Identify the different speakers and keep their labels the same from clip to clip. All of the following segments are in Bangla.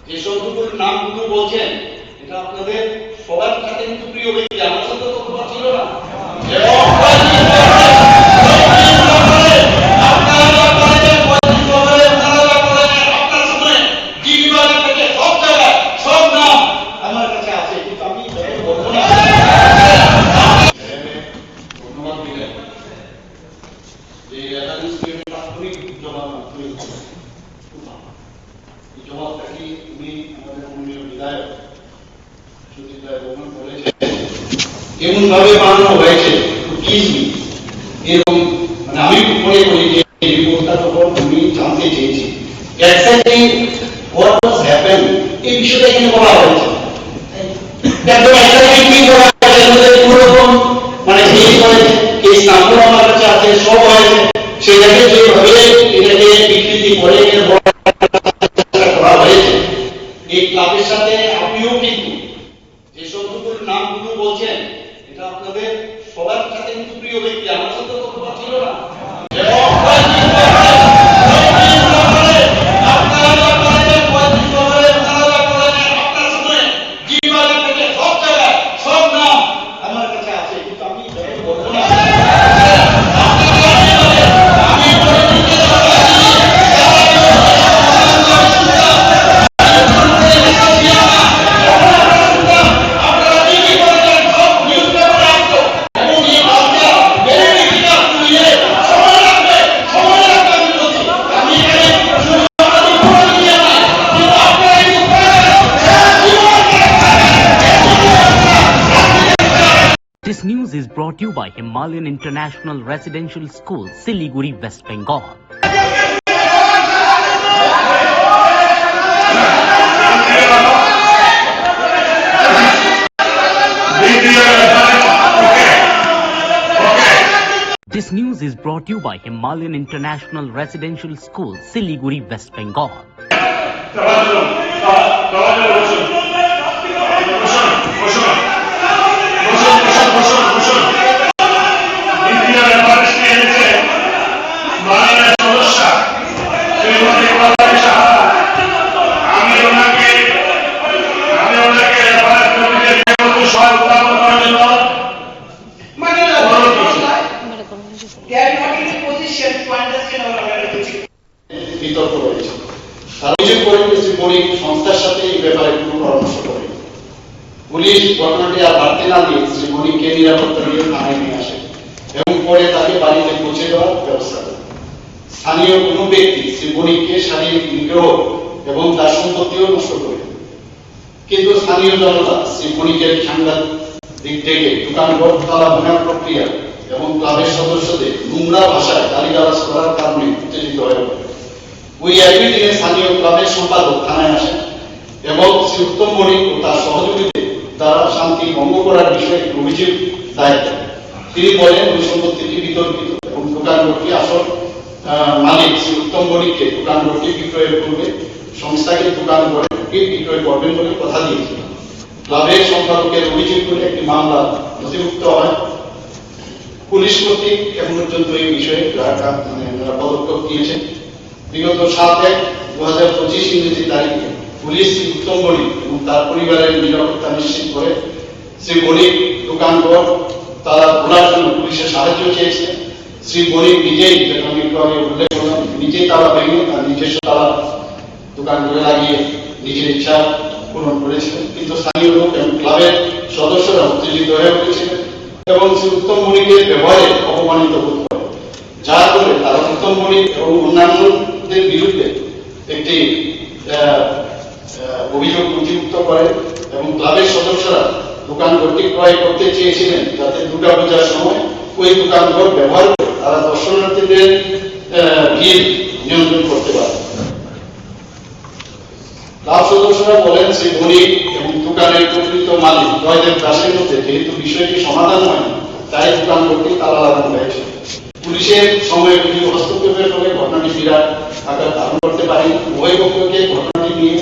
Speaker 1: যে শব্দগুলোর নামগুলো বলছেন এটা আপনাদের সবার সাথে কিন্তু প্রিয় ব্যক্তি, আমার সাথে তো কথা ছিল না। এমন ভাবে বানানো হয়েছে এরকম, মানে আমি মনে করি যে এই রিপোর্টটা যখন আমি জানতে চেয়েছি এক্স্যাক্টলি হোয়াট ওয়াজ হ্যাপেন এই বিষয়টা এখানে বলা হয়েছে। একদম এক্স্যাক্টলি কি বলা হয়েছে পুরোরকম মানে কেস হয়েছে, কেস নাম্বার আমার কাছে আছে, সব হয়েছে। সেটাকে যেভাবে এটাকে বিকৃতি করে করা হয়েছে এই ক্লাবের সাথে আপনিও কিন্তু যে শব্দগুলোর নামগুলো বলছেন এটা আপনাদের সবার সাথে কিন্তু প্রিয় ব্যক্তি, আমার সাথে তো কথা ছিল না।
Speaker 2: This news is brought to you by Himalayan International Residential School, Siliguri, West Bengal. This news is brought to you by Himalayan International Residential School, Siliguri, West Bengal.
Speaker 1: বিতর্ক রয়েছে, তারা অভিযোগ করে সংস্থার সাথে এই ব্যাপারে কোনো পরামর্শ করে পুলিশ ঘটনাটি আর বাড়তে না দিয়ে শ্রী মনিককে নিরাপত্তা দিয়ে থানায় নিয়ে আসে এবং পরে তাকে বাড়িতে পৌঁছে দেওয়ার ব্যবস্থা করে। স্থানীয় কোনো ব্যক্তি শ্রী মনিককে শারীরিক নিগ্রহ এবং তার সম্পত্তিও নষ্ট করে, কিন্তু স্থানীয় জনতা শ্রী মনিকের সাংঘাতিক দিক থেকে দোকানঘর তালা ভাঙার প্রক্রিয়া এবং ক্লাবের সদস্যদের নোংরা ভাষায় গালিগালাজ করার কারণে উত্তেজিত হয়ে পড়ে। ওই একই দিনে স্থানীয় ক্লাবের সম্পাদক থানায় আসেন এবং শ্রী উত্তম মনিক ও তার সহযোগীদের দ্বারা শান্তি ভঙ্গ করার বিষয়ে অভিযোগ দায়ের করেন। তিনি বলেন ওই সম্পত্তিটি বিতর্কিত এবং দোকানঘরটি আসল মালিক শ্রী উত্তম মনিককে দোকানঘরটি বিক্রয়ের পূর্বে সংস্থাকে দোকানঘরটি বিক্রয় করবেন বলে কথা দিয়েছিল। ক্লাবের সম্পাদকের অভিযোগ করে একটি মামলা নথিভুক্ত হয়। পুলিশ কর্তৃক এখন পর্যন্ত এই বিষয়ে পদক্ষেপ নিয়েছে। বিগত 7/1/2025 ইংরেজি তারিখে পুলিশ শ্রী উত্তম মনিক এবং তার পরিবারের নিরাপত্তা নিশ্চিত করে শ্রী মনিক দোকানঘর তারা খোলার জন্য পুলিশের সাহায্য চেয়েছে। শ্রী মনিক নিজেই, যেটা আমি একটু আগে উল্লেখ করলাম, নিজেই তালা ভেঙে তার নিজস্ব তালা দোকানঘরে লাগিয়ে নিজের ইচ্ছা পূরণ করেছিলেন, কিন্তু স্থানীয় লোক এবং ক্লাবের সদস্যরা উত্তেজিত হয়ে উঠেছিলেন এবং শ্রী উত্তম মনিকের ব্যবহারে অপমানিত বোধ করে, যার ফলে তারা উত্তম মনিক এবং অন্যান্যদের বিরুদ্ধে একটি অভিযোগ নথিভুক্ত করে এবং ক্লাবের সদস্যরা দোকানঘরটি ক্রয় করতে চেয়েছিলেন যাতে দুর্গাপূজার সময় ওই দোকানঘর ব্যবহার করে তারা দর্শনার্থীদের ভিড় নিয়ন্ত্রণ করতে পারে। ক্লাব সদস্যরা বলেন শ্রী মনিক এবং দোকানের প্রকৃত মালিক জয়দেব দাসের মধ্যে যেহেতু বিষয়টি সমাধান হয়নি, তাই দোকানঘরটি তালা লাগানো হয়েছে। পুলিশের সময় বিভিন্ন হস্তক্ষেপের ফলে ঘটনাটি বিরাট আকার ধারণ করতে পারেনি। উভয় পক্ষকে ঘটনাটি নিয়ে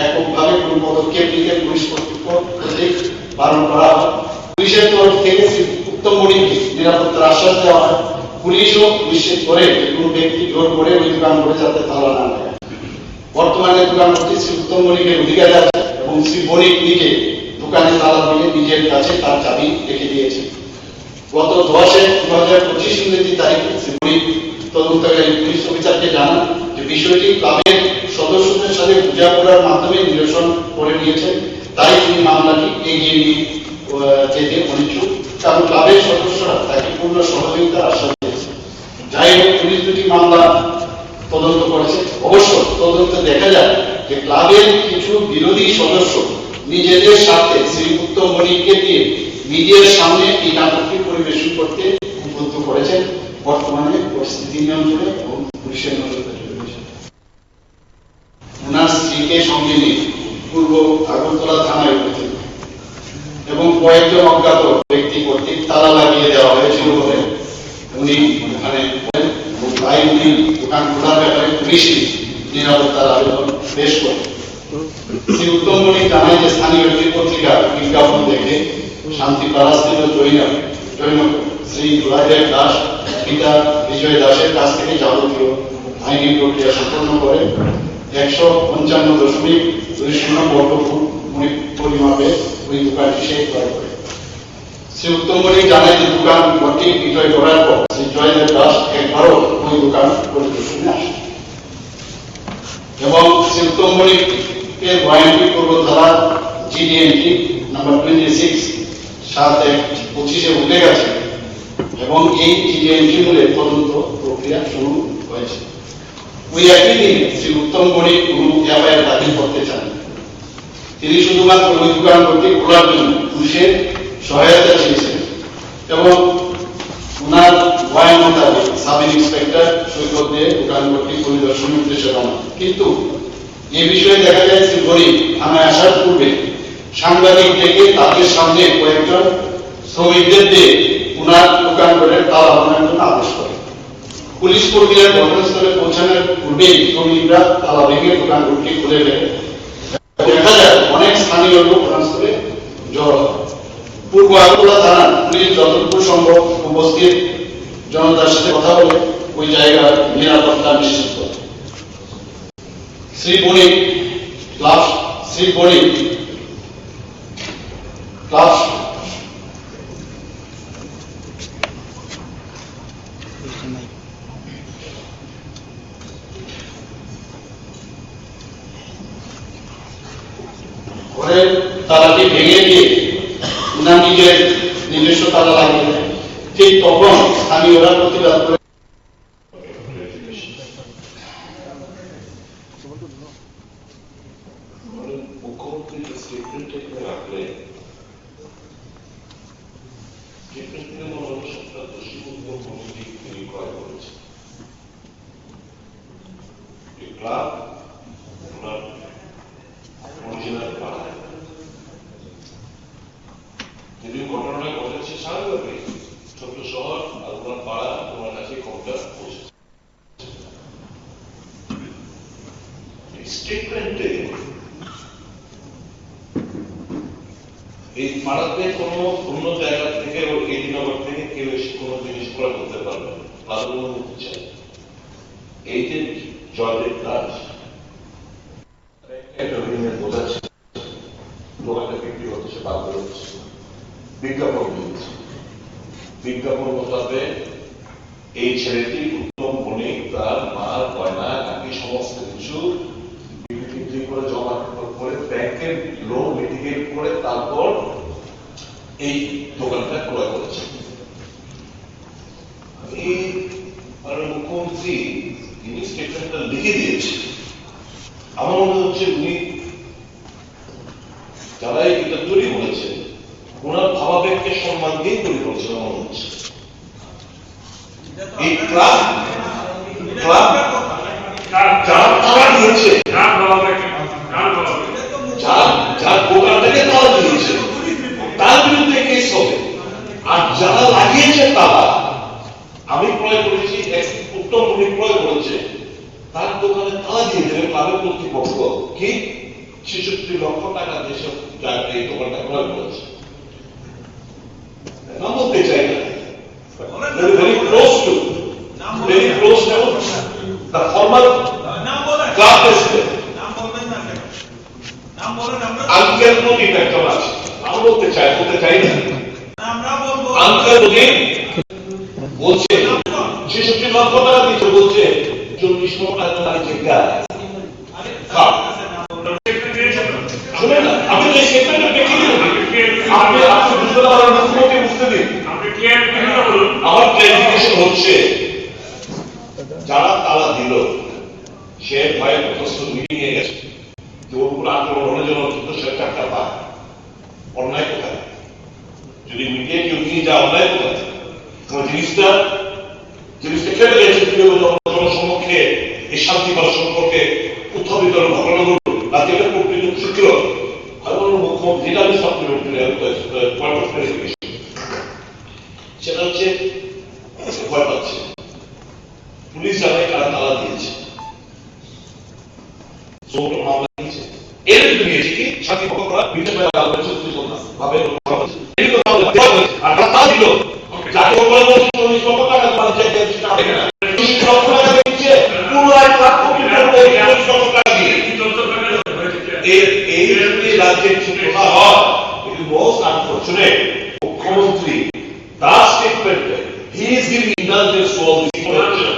Speaker 1: এককভাবে কোন পদক্ষেপ নিতে পুলিশ কর্তৃক বারণ করা হয়। পুলিশের তরফ থেকে উত্তম মনিককে নিরাপত্তার আশ্বাস দেওয়া হয়। পুলিশও নিশ্চিত করে যে কোনো ব্যক্তি জোর করে ওই দোকান করে যাতে তালা না লাগায়। বর্তমানে দোকান করতে শ্রী উত্তম বণিকের অধিকারে আছে এবং শ্রী বণিক নিজে দোকানে তালা দিয়ে নিজের কাছে তার চাবি রেখে দিয়েছে। গত 10/2025 ইংরেজি তারিখে শ্রী বণিক তদন্তকারী পুলিশ অফিসারকে জানান যে বিষয়টি ক্লাবের সদস্যদের সাথে বোঝাপড়ার মাধ্যমে নিরসন করে নিয়েছেন, তাই তিনি মামলাটি এগিয়ে নিয়ে যেতে অনিচ্ছুক, কারণ ক্লাবের সদস্যরা তাকে পূর্ণ সহযোগিতার আশ্বাস দিয়েছে। যাই হোক, পুলিশ দুটি মামলা তদন্ত করেছে। অবশ্য তদন্তে দেখা যায় যে ক্লাবের কিছু বিরোধী সদস্য নিজেদের স্বার্থে শ্রী উত্তম বণিককে দিয়ে মিডিয়ার সামনে এই নাটকটি পরিবেশন করতে উদ্বুদ্ধ করেছেন। বর্তমানে পরিস্থিতি নিয়ন্ত্রণে এবং পুলিশের নজরে রয়েছে। ওনার স্ত্রীকে সঙ্গে নিয়ে পূর্ব আগরতলা থানায় উপস্থিত এবং কয়েকজন অজ্ঞাত ব্যক্তি কর্তৃক তালা লাগিয়ে দেওয়া হয়েছিল বলে উনি ওখানে আইনি দোকান খোলার ব্যাপারে পুলিশই নিরাপত্তার আবেদন পেশ করে। শ্রী উত্তম বণিক জানায় যে স্থানীয় একটি পত্রিকা বিজ্ঞাপন দেখে শান্তিপাড়াস্থিত জৈন শ্রী জয়দেব দাস পিতা বিজয় দাসের কাছ থেকে যাবতীয় আইনি প্রক্রিয়া সম্পন্ন করে 155.20 বর্গফুট পরিমাপে ওই দোকানটি সে ক্রয় করে। শ্রী উত্তম বণিক জানায় যে দোকান ঘরটি বিক্রয় করার পর শ্রী জয়দেব দাস একবারও ওই দোকান পরিদর্শনে আসে এবং শ্রী উত্তম বণিকের ওয়ারেন্টি পূর্বধারা GDNT নাম্বার 26 7/1/25 উল্লেখ আছে এবং এই GDNT মূলে তদন্ত প্রক্রিয়া শুরু হয়েছে। ওই একই দিন শ্রী উত্তম বণিক কোনো FIR দাখিল করতে চান। তিনি শুধুমাত্র ওই দোকান করতে খোলার জন্য পুলিশের সহায়তা চেয়েছেন এবং ওনার বয়ান মোতাবেক সাব ইন্সপেক্টর সৈকত দিয়ে দোকান করতে পরিদর্শনের উদ্দেশ্যে রওনা। কিন্তু এই বিষয়ে দেখা যায় শ্রী বণিক থানায় আসার পূর্বে সাংবাদিক ডেকে তাদের সামনে কয়েকজন শ্রমিকদের দিয়ে ওনার দোকান করে তালা ভাঙার জন্য আদেশ করে। পুলিশ কর্মীরা ঘটনাস্থলে পৌঁছানোর পূর্বেই শ্রমিকরা তালা ভেঙে দোকান ঘরটি খুলে ফেলে। দেখা যায় অনেক স্থানীয় লোক ঘটনাস্থলে জড়ো হয়। পূর্ব আগরতলা থানা পুলিশ যতটুকু সম্ভব উপস্থিত জনতার সাথে কথা বলে ওই জায়গার নিরাপত্তা নিশ্চিত করে। শ্রী বণিক ক্লাব ঘরের তালাটি ভেঙে দিয়ে উনার নিজস্ব তালা লাগিয়ে দেয়। ঠিক তখন স্থানীয়রা প্রতিবাদ করে
Speaker 3: মুখ্যমন্ত্রীর স্টেটমেন্ট রাখলে স্টেটমেন্ট থেকে মনে হলো সরকার দোষী উত্তম বণিক তিনি ক্রয় করেছে। ক্লাব ওনার অরিজিনাল পাড়ায় যদি ঘটনাটা ঘটেছে স্বাভাবিক ছোট শহর আর ওনার পাড়া তোমার কাছে খবরটা পৌঁছেছে। স্টেটমেন্টে এই পাড়াতে কোনো অন্য জায়গা থেকে এডিনগর থেকে কেউ এসে কোনো জিনিস ক্রয় করতে পারবে না, তাদের অনুমতি চাই। এই যে জয়দেব দাস একটা ঋণের বোঝাচ্ছে দোকানটা বিক্রি হচ্ছে, সে বাধ্য হচ্ছে, বিজ্ঞাপন দিচ্ছে। বিজ্ঞাপন মোতাবেক এই ছেলেটি উত্তম বণিক তার মার গয়না নাকি সমস্ত কিছু বিক্রি করে জমা করে ব্যাংকের লোন মিটিগেট করে তারপর এই দোকানটা ক্রয় করেছে। এই মুখ্যমন্ত্রী যিনি স্টেটমেন্টটা লিখে দিয়েছে, আমার মনে হচ্ছে উনি যারা এটা তৈরি করেছে ওনার ভাবাবেগকে সম্মান দিয়ে তৈরি করেছে মনে হচ্ছে। এই ক্লাব যার তালা দিয়েছে, যার দোকানটাকে তালা দিয়েছে তার বিরুদ্ধে কেস হবে। আর যারা লাগিয়েছে তালা, আমি ক্রয় করেছি, উত্তম বণিক ক্রয় করেছে, তার দোকানে তালা দিয়ে দেবে ক্লাবের কর্তৃপক্ষ কি 66 লক্ষ টাকা যেসব এই দোকানটা ক্রয় করেছে। নাম বলতে চাই না, very close to the former club president uncle নদীর একজন আছে, আমি বলতে চাই না। আঙ্কেল নদী বলছে ৬৬ লক্ষ টাকা দিতে, বলছে ৪০ লক্ষ টাকা জায়গা শুনেন না, আমি এই সেক্টরের দেখি আপনি বুঝতে পারেন, মুখ্যমন্ত্রী বুঝতে দিন। আমার ক্লারিফিকেশন হচ্ছে, যারা তালা দিল সে ভয়ে প্রস্তুত মিটিং এ গেছে যে ওর উপর আক্রমণের জন্য সে টাকা পায়। অন্যায় কোথায়? যদি মিডিয়া কেউ নিয়ে যায়, অন্যায় কোথায়? জিনিসটা খেলে গেছে জনসম্মুখে এই শান্তিকর সম্পর্কে উত্থাপিত ঘটনাগুলো রাজ্যের প্রকৃত সূত্র মুখ্যমন্ত্রী, যেটা আমি সব সেটা হচ্ছে ভয় পাচ্ছে। পুলিশ জানে কারা তালা দিয়েছে, মামলা নিয়েছে, এর নিয়েছে কি শান্তি পক্ষ করা বিচার ভাবে আর তালা দিল যাকে বলে ৪০ লক্ষ টাকা দিচ্ছে, পুরো ১ লাখ কোটি টাকা দিয়ে এই রাজ্যের সূত্রটা হয়। কিন্তু মোস্ট আনফরচুনেট, মুখ্যমন্ত্রী তার স্টেটমেন্টে he is giving indulgence to all this information.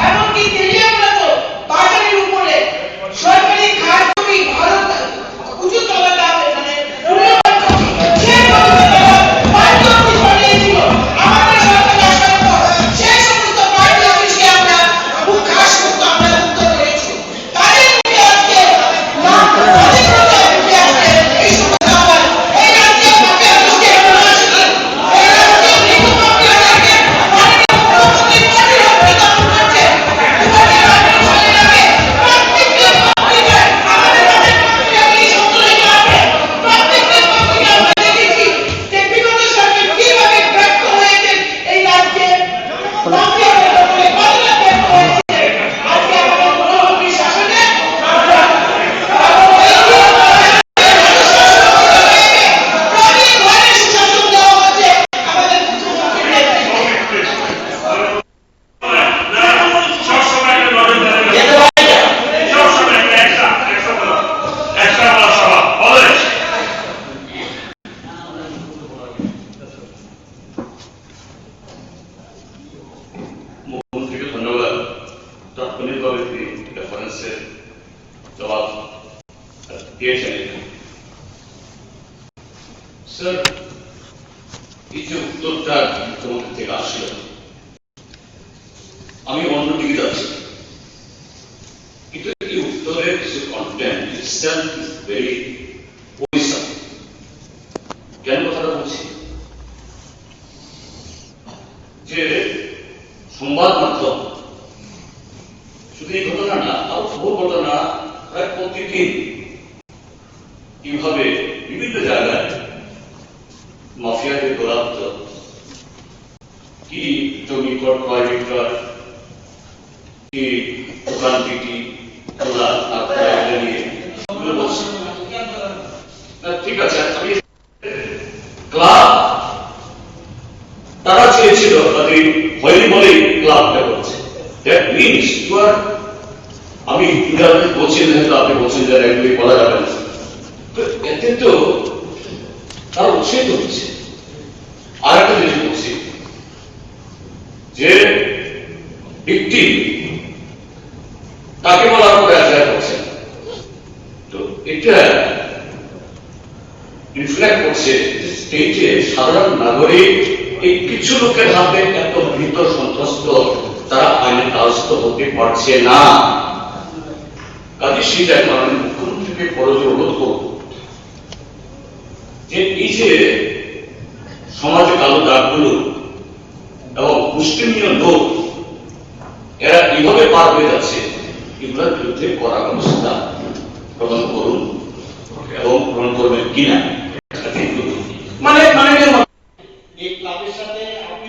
Speaker 4: এমনকি আমি অন্যদিকে যাচ্ছি, কিন্তু এই উত্তরের কিছু কন্টেন্ট ইটসেলফ ইজ ভেরি ওরিসাম। কেন কথাটা বলছি? যে সংবাদ মাধ্যম শুধু এই ঘটনা না, আরো বহু ঘটনা প্রায় প্রতিদিন কিভাবে বিভিন্ন জায়গায় মাফিয়াদের দৌরাত্ম, কি জমি ক্রয় বিক্রয়, কি দোকান পিটি খোলা নিয়ে বলছি। ঠিক আছে, আমি ক্লাব তারা চেয়েছিল তাদের হয়নি বলেই ক্লাবটা করছে। দ্যাট মিনস ইউ আর, আমি ইন্টারনেট বলছেন, হয়তো আপনি বলছেন যে এগুলি বলা যাবে না, তো এতে তো তারা উৎসাহিত হচ্ছে। আর একটা জিনিস বলছি যে ভিকটিম তাকে বলার পরে অ্যাপ্লাই করছেন, তো এটা রিফ্লেক্ট করছে স্টেটে সাধারণ নাগরিক এই কিছু লোকের হাতে এত ভীত সন্ত্রস্ত, তারা আইনের দ্বারস্থ হতে পারছে না। কাজে সেটা মাননীয় মুখ্যমন্ত্রীকে বড় অনুরোধ করব যে এই যে সমাজে কালো দাগগুলো এবং মুসলিমীয় লোক এরা কিভাবে পার হয়ে যাচ্ছে, এগুলোর বিরুদ্ধে কড়া ব্যবস্থা গ্রহণ করুন এবং গ্রহণ করবেন কিনা